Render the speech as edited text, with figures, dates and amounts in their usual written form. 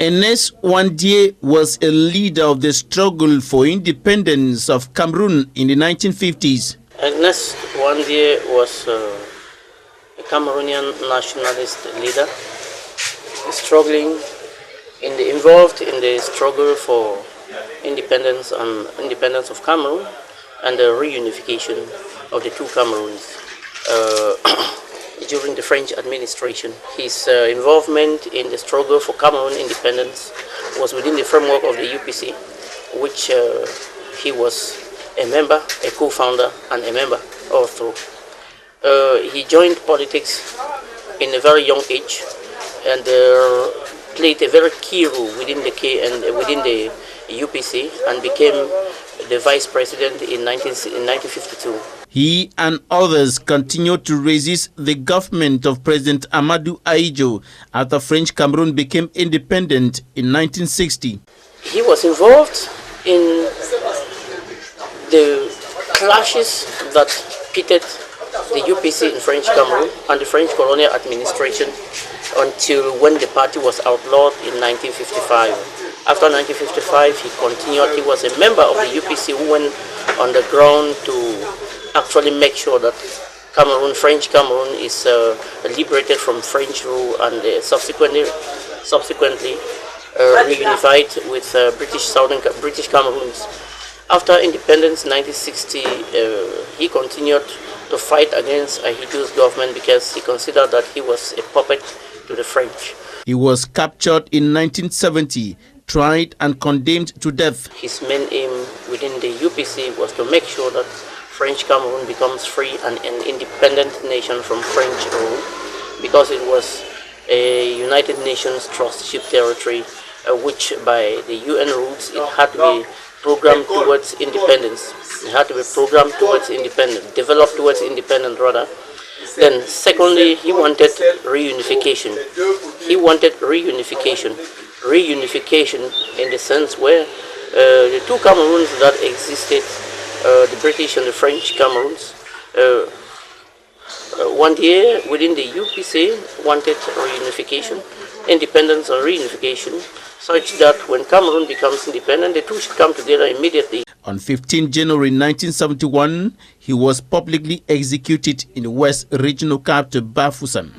Ernest Ouandie'S was a leader of the struggle for independence of Cameroon in the 1950s. Ernest Ouandie'S was a Cameroonian nationalist leader, involved in the struggle for independence of Cameroon and the reunification of the two Cameroons during the French administration. His involvement in the struggle for Cameroon independence was within the framework of the UPC, which he was a member, a co-founder, and a member also. He joined politics in a very young age and played a very key role within the UPC and became the vice president in 1952. He and others continued to resist the government of President Amadou Ahidjo after French Cameroon became independent in 1960. He was involved in the clashes that pitted the UPC in French Cameroon and the French colonial administration until when the party was outlawed in 1955. After 1955, he was a member of the UPC who went on the ground to actually make sure that French Cameroon is liberated from French rule and subsequently reunified with British Cameroons. After independence in 1960, he continued to fight against Ahidjo's government because he considered that he was a puppet to the French. He was captured in 1970, tried and condemned to death. His main aim within the UPC was to make sure that French Cameroon becomes free and an independent nation from French rule, because it was a United Nations trustship territory, which by the UN rules it had to be programmed towards independence. It had to be programmed towards independence, developed towards independence rather. Then secondly, he wanted reunification. Reunification in the sense where the two Cameroons that existed, the British and the French Cameroons, Ouandie'S within the UPC wanted reunification, independence and reunification, such that when Cameroon becomes independent, the two should come together immediately. On 15 January 1971, he was publicly executed in the West Regional capital Bafoussam.